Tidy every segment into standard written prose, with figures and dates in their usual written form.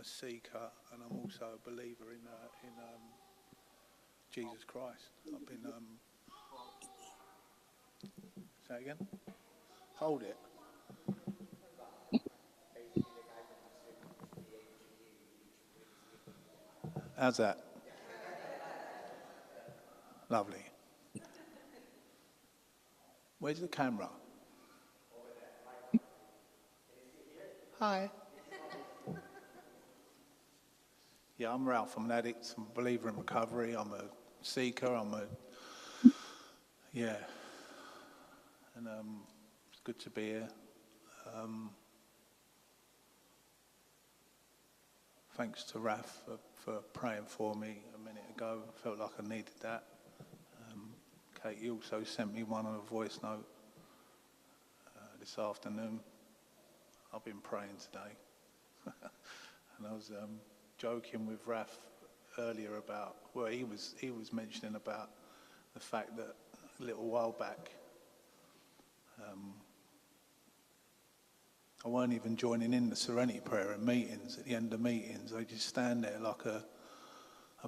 seeker, and I'm also a believer in Jesus Christ. I've been. Say it again. Hold it. How's that? Lovely. Where's the camera? Hi. Yeah, I'm Ralph. I'm an addict. I'm a believer in recovery. I'm a seeker. Yeah. And it's good to be here. Thanks to Raf for praying for me a minute ago. I felt like I needed that. Katie also sent me one on a voice note this afternoon. I've been praying today. And I was joking with Raf earlier about, well, he was mentioning about the fact that a little while back, I weren't even joining in the Serenity Prayer in meetings. At the end of meetings, I just stand there like a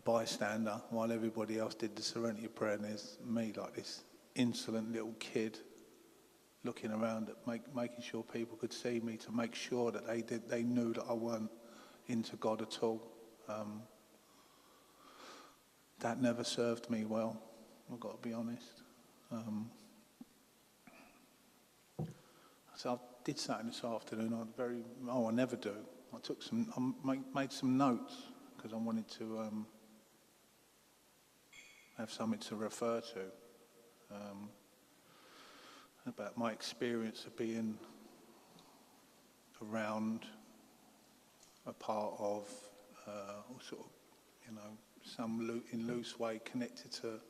bystander while everybody else did the Serenity Prayer, and there's me like this insolent little kid looking around at making sure people could see me, to make sure that they knew that I weren't into God at all. That never served me well, I've got to be honest. So I did something this afternoon. I never do. I made some notes because I wanted to have something to refer to about my experience of being around, a part of, or sort of, in loose way connected to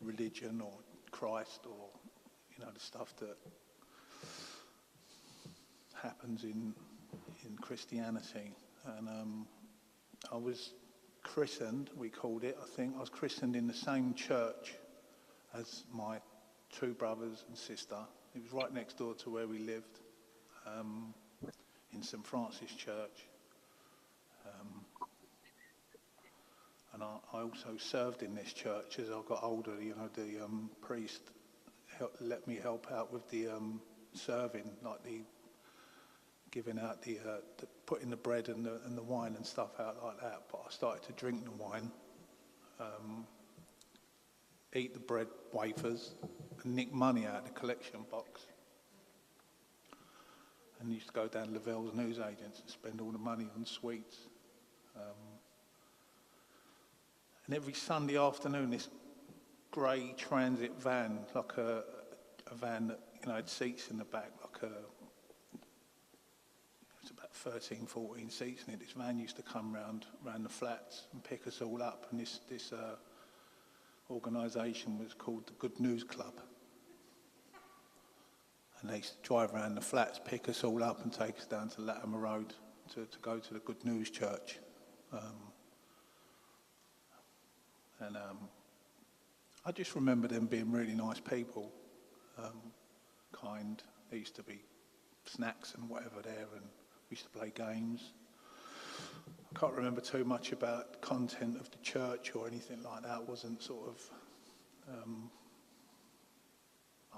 religion or Christ, or the stuff that happens in Christianity. And I was christened, we called it, I think. I was christened in the same church as my two brothers and sister. It was right next door to where we lived, in St. Francis Church. And I also served in this church as I got older. The priest let me help out with the serving, like the giving out the putting the bread and the wine and stuff out like that. But I started to drink the wine, eat the bread wafers, and nick money out of the collection box. And used to go down to Lavelle's newsagents and spend all the money on sweets. And every Sunday afternoon, this grey transit van, like a van that had seats in the back, it's about 13, 14 seats in it. This van used to come round the flats and pick us all up. And this organisation was called the Good News Club. And they used to drive around the flats, pick us all up and take us down to Latimer Road to go to the Good News Church. I just remember them being really nice people, kind. There used to be snacks and whatever there, and we used to play games. I can't remember too much about the content of the church or anything like that. I wasn't sort of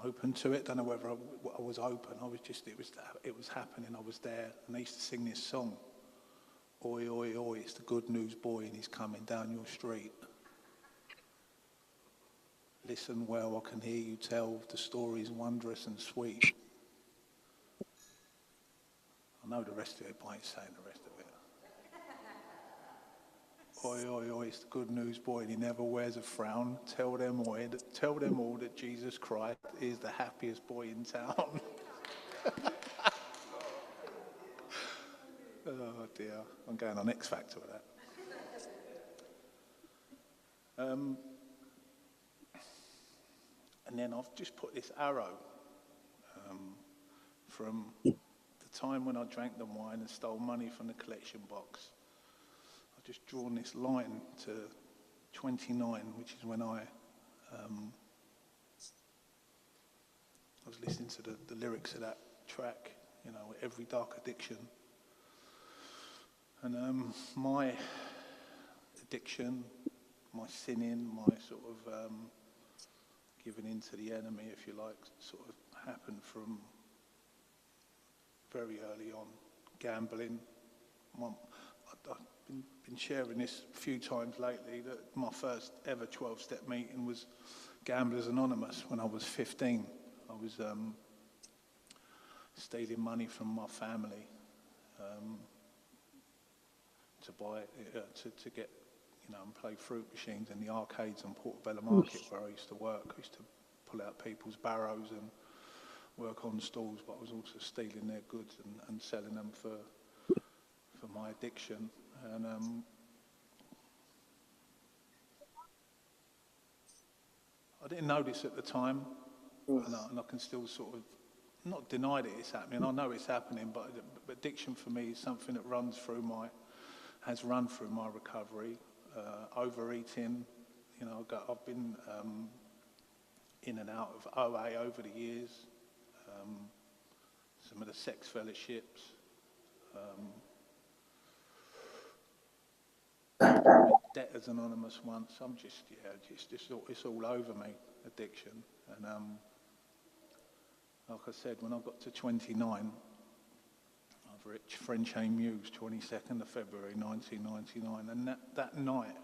open to it. Don't know whether I was open. It was happening. I was there, and they used to sing this song, "Oi, oi, oi, it's the good news boy, and he's coming down your street. Listen well, I can hear you tell the stories wondrous and sweet." I know the rest of it, but I ain't saying the rest of it. "Oi, oi, oi, it's the good news boy, and he never wears a frown. Tell them all that Jesus Christ is the happiest boy in town." Oh dear, I'm going on X Factor with that. And then I've just put this arrow from the time when I drank the wine and stole money from the collection box. I've just drawn this line to 29, which is when I was listening to the lyrics of that track you know, every dark addiction. And my addiction, my sinning, my sort of giving in to the enemy, if you like, sort of happened from very early on. Gambling. I've been sharing this a few times lately, that my first ever 12-step meeting was Gamblers Anonymous when I was 15. I was stealing money from my family to buy, to get, you know, and play fruit machines in the arcades on Portobello Market where I used to work. I used to pull out people's barrows and work on stalls, but I was also stealing their goods and selling them for my addiction. And I didn't know this at the time, and I can still sort of not deny that it's happening. I know it's happening, but addiction for me is something that has run through my recovery. Overeating, you know, I've been in and out of OA over the years. Some of the sex fellowships. Debtors Anonymous once. I'm just, it's all over me, addiction. And like I said, when I got to 29, I've reached French Muse, 22nd of February 1999, and that night,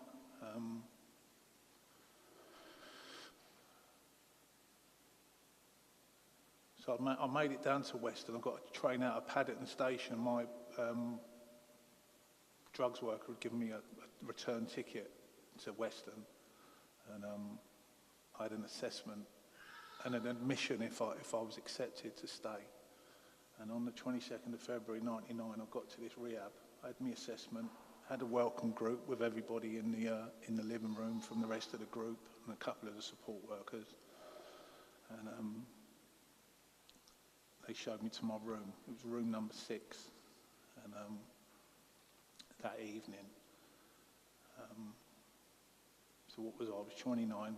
so I made it down to Western. I got a train out of Paddington Station. My drugs worker had given me a return ticket to Western, and I had an assessment and an admission if I was accepted to stay. And on the 22nd of February 99, I got to this rehab. I had my assessment, had a welcome group with everybody in the living room from the rest of the group and a couple of the support workers. And they showed me to my room. It was room number 6. And that evening, so what was I? I was 29.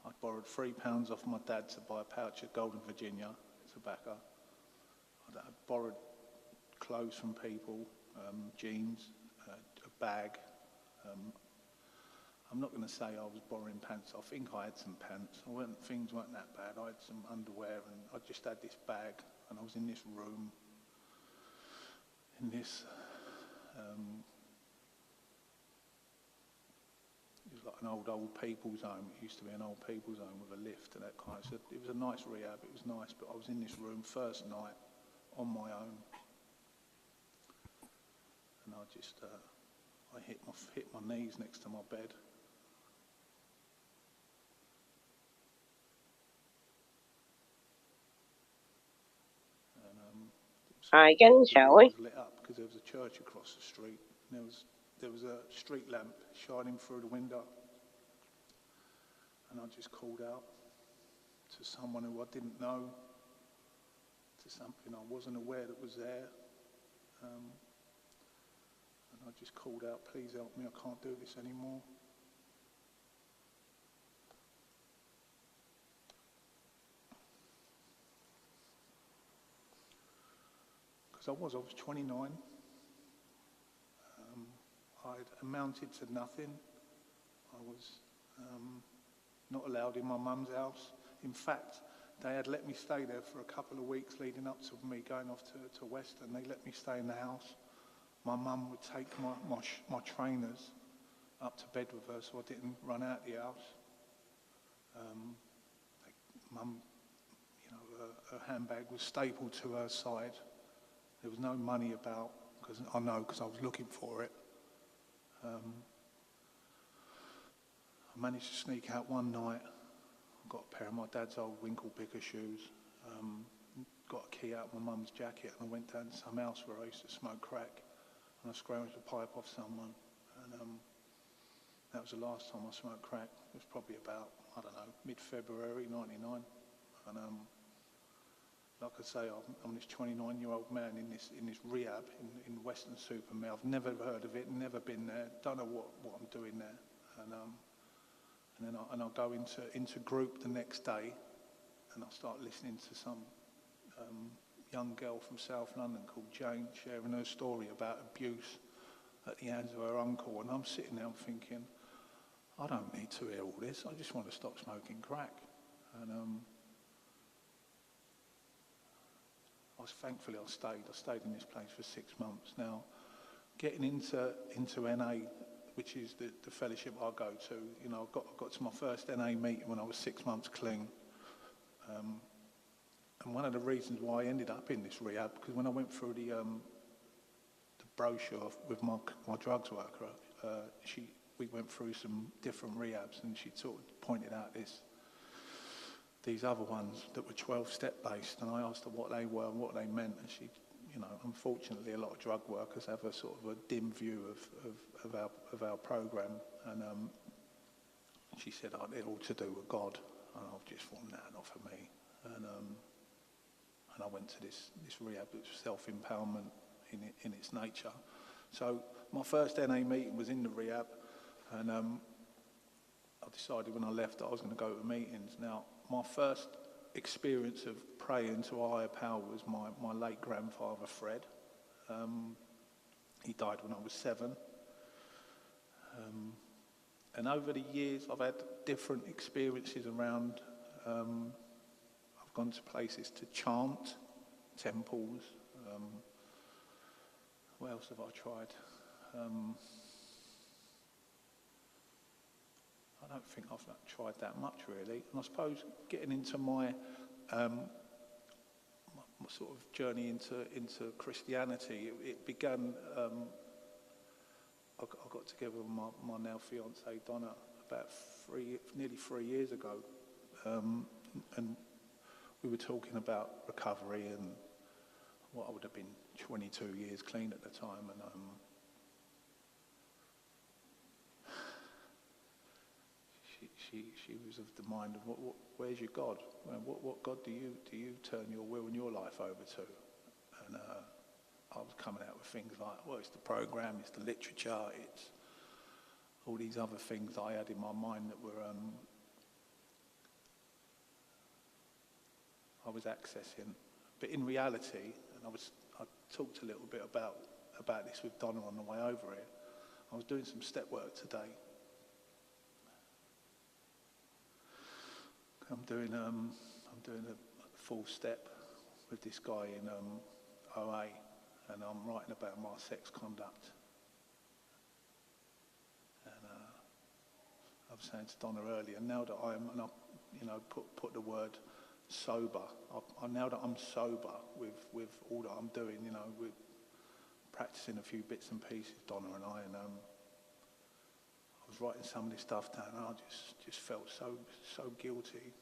I'd borrowed £3 off my dad to buy a pouch of Golden Virginia tobacco. I'd borrowed clothes from people, jeans, a bag. I'm not going to say I was borrowing pants. I think I had some pants. Things weren't that bad. I had some underwear, and I just had this bag, and I was in this room, in this, it was like an old people's home. It used to be an old people's home with a lift and that kind of stuff. It was a nice rehab. It was nice, but I was in this room first night on my own, and I just I hit my knees next to my bed. Try again, shall we? It was lit up because there was a church across the street. And there was a street lamp shining through the window, and I just called out to someone who I didn't know, to something I wasn't aware that was there, and I just called out, "Please help me! I can't do this anymore." Because I was 29. I'd amounted to nothing. I was not allowed in my mum's house. In fact, they had let me stay there for a couple of weeks leading up to me going off to Western. They let me stay in the house. My mum would take my trainers up to bed with her so I didn't run out of the house. Mum, you know, her handbag was stapled to her side. There was no money about, because I was looking for it. I managed to sneak out one night. I got a pair of my dad's old winkle picker shoes, got a key out of my mum's jacket, and I went down to some house where I used to smoke crack, and I scrounged a pipe off someone, and that was the last time I smoked crack. It was probably about, I don't know, mid-February 99, and like I say, I'm this 29-year-old man in this rehab in Western-super-Mare. I've never heard of it, never been there, don't know what I'm doing there. And then I go into group the next day, and I start listening to some young girl from South London called Jane sharing her story about abuse at the hands of her uncle, and I'm sitting there thinking, I don't need to hear all this. I just want to stop smoking crack. And thankfully I stayed in this place for 6 months. Now, getting into NA, which is the fellowship I go to, you know, I got to my first NA meeting when I was 6 months clean. And one of the reasons why I ended up in this rehab, because when I went through the brochure with my drugs worker, we went through some different rehabs, and she sort of pointed out these other ones that were 12-step based, and I asked her what they were and what they meant, and she, you know, unfortunately a lot of drug workers have a sort of a dim view of our program, and she said, oh, they're all to do with God, and I just thought, nah, not for me, and I went to this rehab, which was self-empowerment in its nature. So my first NA meeting was in the rehab, and I decided when I left that I was going to go to meetings. Now, my first experience of praying to a higher power was my late grandfather, Fred. He died when I was 7. And over the years, I've had different experiences around. I've gone to places to chant, temples. What else have I tried? I don't think I've tried that much, really. And I suppose getting into my sort of journey into Christianity, it began. I got together with my now fiancée Donna about nearly 3 years ago, and we were talking about recovery and what I would have been 22 years clean at the time, and she was of the mind of where's your God? What God do you turn your will and your life over to? And I was coming out with things like, well, it's the program, it's the literature, it's all these other things I had in my mind that were I was accessing. But in reality, and I talked a little bit about this with Donna on the way over here. I was doing some step work today. I'm doing a full step with this guy in OA, and I'm writing about my sex conduct. And I was saying to Donna earlier, now that put the word sober. Now that I'm sober with all that I'm doing, you know, with practicing a few bits and pieces, Donna and I, and I was writing some of this stuff down, and I just felt so guilty.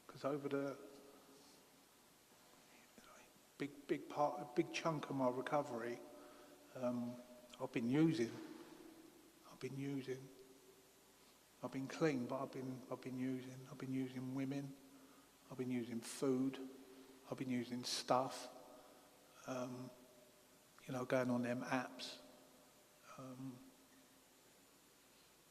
Because over the big chunk of my recovery, I've been using. I've been clean, but I've been using. I've been using women. I've been using food. I've been using stuff. Going on them apps.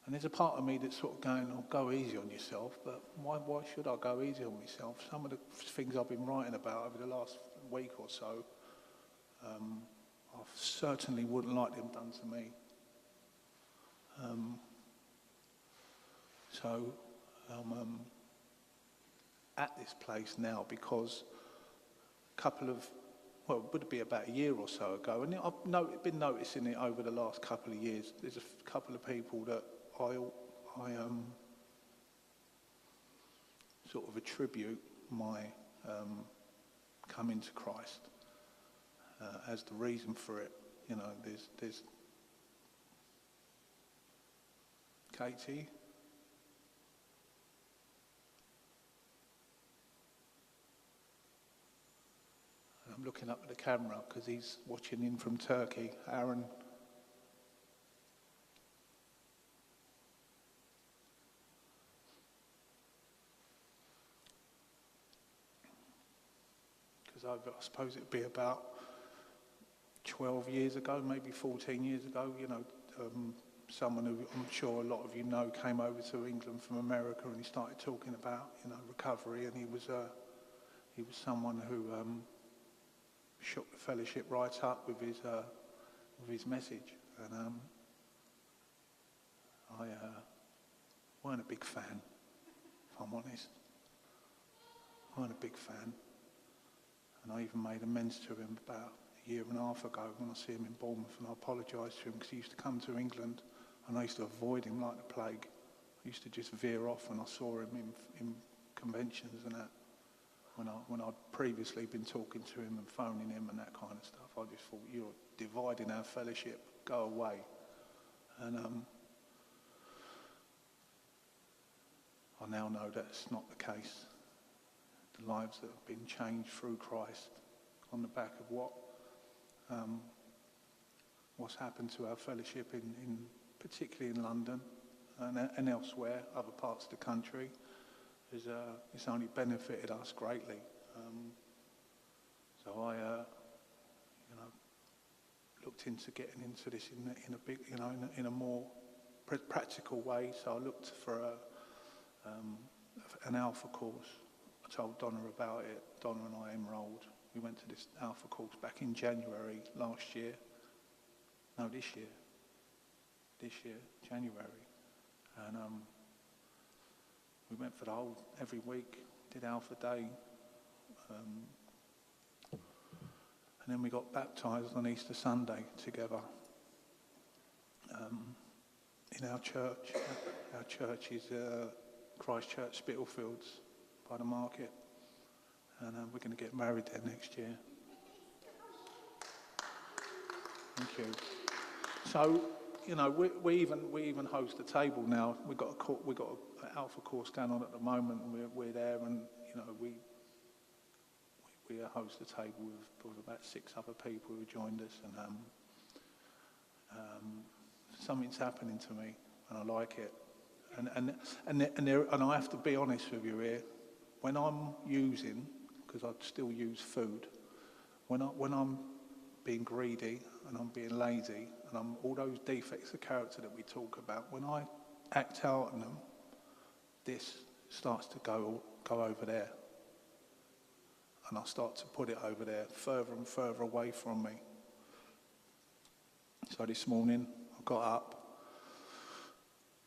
And there's a part of me that's sort of going, "Oh, go easy on yourself." But why should I go easy on myself? Some of the things I've been writing about over the last week or so, I certainly wouldn't like them done to me. So I'm at this place now because would it be about a year or so ago, and I've been noticing it over the last couple of years. There's a couple of people that I sort of attribute my coming to Christ as the reason for it. You know, there's Katie. I'm looking up at the camera because he's watching in from Turkey. Aaron. Because I suppose it'd be about 12 years ago, maybe 14 years ago, someone who I'm sure a lot of you know came over to England from America, and he started talking about, recovery, and he was someone who shook the fellowship right up with his message, and I weren't a big fan, if I'm honest. I weren't a big fan, and I even made amends to him about a year and a half ago when I see him in Bournemouth, and I apologised to him because he used to come to England and I used to avoid him like the plague. I used to just veer off when I saw him in conventions and that. When I'd previously been talking to him and phoning him and that kind of stuff, I just thought, you're dividing our fellowship, go away. And I now know that's not the case. The lives that have been changed through Christ on the back of what's happened to our fellowship in particularly in London and elsewhere, other parts of the country, it's only benefited us greatly. So I, looked into getting into this in a big, in a more practical way. So I looked for an Alpha course. I told Donna about it. Donna and I enrolled. We went to this Alpha course back in January last year. No, this year. January. And we went for the whole, every week, did Alpha Day. And then we got baptised on Easter Sunday together in our church. Our church is Christ Church, Spitalfields, by the market. And we're going to get married there next year. Thank you. So, we even host a table now. We've got an Alpha course going on at the moment, and we're there, and we host a table with about 6 other people who joined us, and something's happening to me, and I like it. And I have to be honest with you here. When I'm using, because I still use food, when I'm being greedy and I'm being lazy and I'm all those defects of character that we talk about, when I act out on them, this starts to go over there. And I start to put it over there, further and further away from me. So this morning, I got up,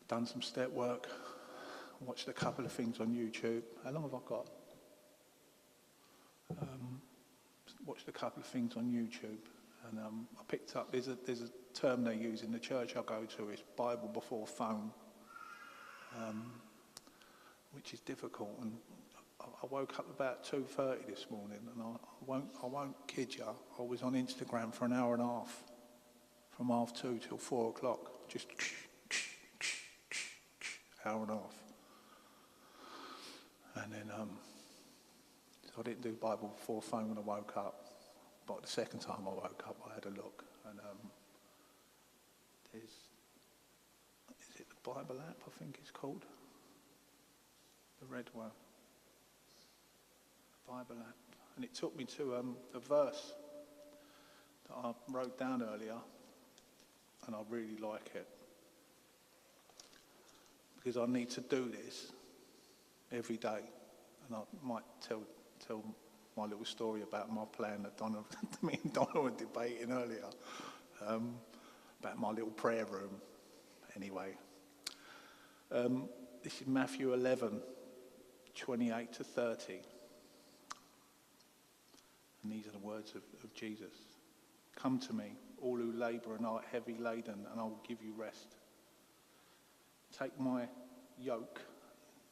done some step work, watched a couple of things on YouTube. How long have I got? Watched a couple of things on YouTube, and I picked up, there's a term they use in the church I go to, it's Bible before phone, which is difficult. And I woke up about 2:30 this morning, and I won't kid you, I was on Instagram for an hour and a half, from 2:30 till 4 o'clock, just hour and a half. And then so I didn't do Bible before phone when I woke up, but the second time I woke up I had a look, and is it the Bible app, I think it's called? The red one. Bible app. And it took me to a verse that I wrote down earlier, and I really like it, because I need to do this every day. And I might tell my little story about my plan that me and Donna were debating earlier, about my little prayer room. Anyway, this is Matthew 11, 28 to 30. And these are the words of Jesus. Come to me, all who labour and are heavy laden, and I will give you rest. Take my yoke.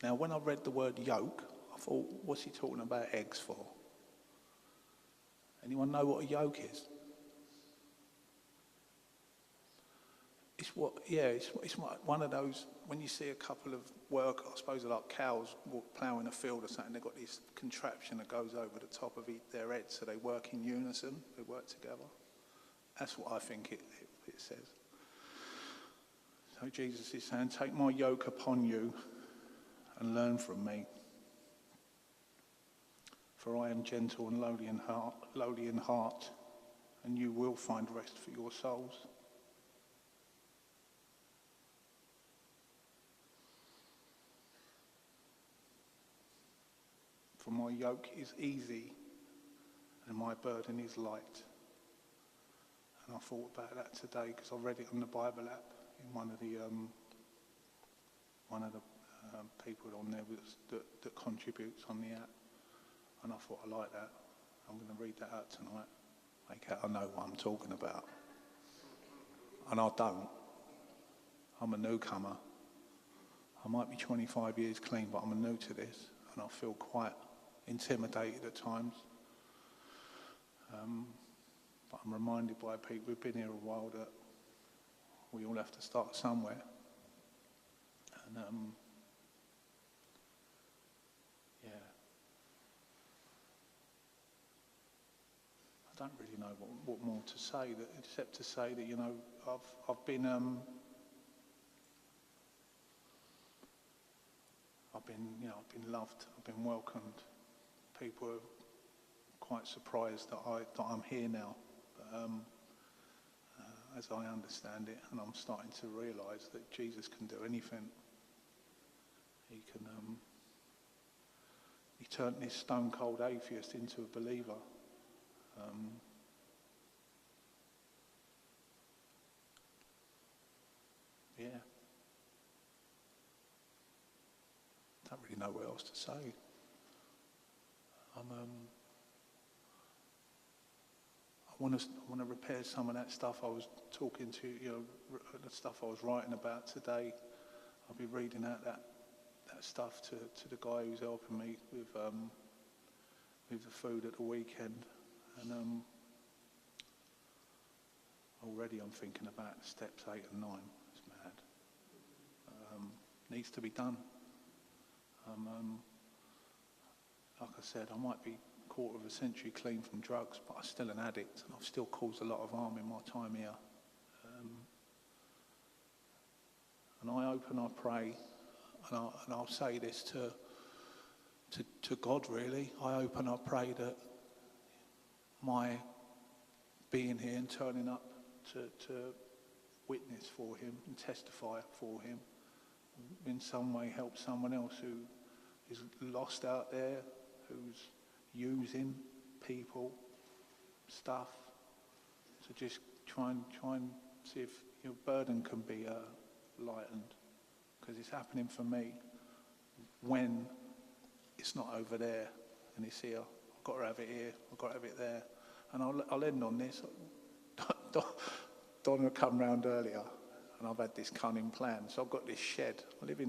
Now, when I read the word yoke, I thought, what's he talking about eggs for? Anyone know what a yoke is? It's one of those, when you see a couple of work, I suppose like cows ploughing a field or something, they've got this contraption that goes over the top of their head, so they work in unison, they work together. That's what I think it says. So Jesus is saying, take my yoke upon you and learn from me. For I am gentle and lowly in heart, and you will find rest for your souls. for my yoke is easy and my burden is light. And I thought about that today because I read it on the Bible app in one of the people on there that contributes on the app. And I thought, I like that. I'm going to read that out tonight. Make out I know what I'm talking about. And I don't. I'm a newcomer. I might be 25 years clean, but I'm new to this, and I feel quite intimidated at times. But I'm reminded by people who've been here a while that we all have to start somewhere. And yeah, I don't really know what more to say, except to say that, you know, I've been loved, I've been welcomed. People are quite surprised that I'm here now. But as I understand it, and I'm starting to realise that Jesus can do anything. He can. He turned this stone cold atheist into a believer. Yeah. Don't really know what else to say. I want to repair some of that stuff I was talking to, you know, the stuff I was writing about today. I'll be reading out that stuff to the guy who's helping me with the food at the weekend, and already I'm thinking about steps 8 and 9. It's mad. Needs to be done. Like I said, I might be a quarter of a century clean from drugs, but I'm still an addict, and I've still caused a lot of harm in my time here. And I hope and I pray, and I'll say this to God really, I hope and I pray that my being here and turning up to witness for him and testify for him in some way help someone else who is lost out there, who's using people, stuff. So just try and see if your burden can be lightened, because it's happening for me when it's not over there and it's here. I've got to have it here, I've got to have it there. And I'll end on this. Donna come round earlier, and I've had this cunning plan. So I've got this shed. I live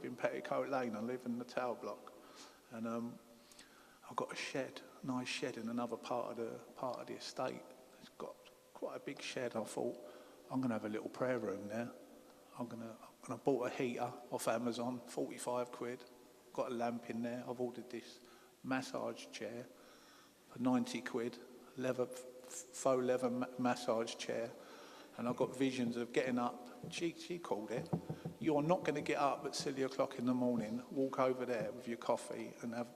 in Petticoat Lane. I live in the tower block, and I've got a shed, nice shed in another part of the estate. It's got quite a big shed. I thought I'm going to have a little prayer room there. And I bought a heater off Amazon, 45 quid. Got a lamp in there. I've ordered this massage chair for 90 quid, faux leather massage chair. And I've got visions of getting up. She called it. You're not going to get up at silly o'clock in the morning, walk over there with your coffee and have...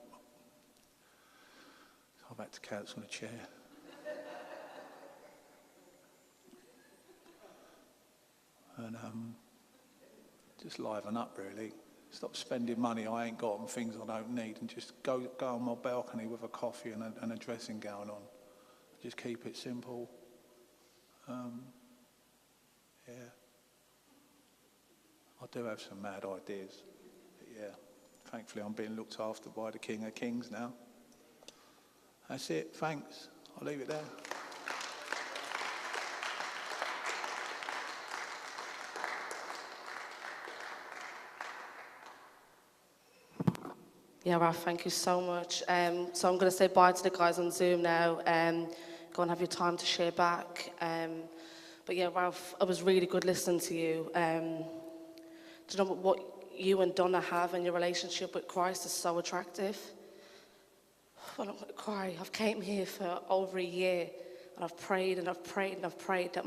So I've had to cancel the chair. And just liven up really. Stop spending money I ain't got on things I don't need, and just go on my balcony with a coffee and a dressing gown on. Just keep it simple. Yeah. I do have some mad ideas. But yeah. Thankfully I'm being looked after by the King of Kings now. That's it. Thanks. I'll leave it there. Yeah, Ralph, thank you so much. So I'm going to say bye to the guys on Zoom now. Go and have your time to share back. But yeah, Ralph, it was really good listening to you. Do you know what you and Donna have in your relationship with Christ is so attractive? Well, I'm going to cry. I've came here for over a year, and I've prayed and I've prayed and I've prayed that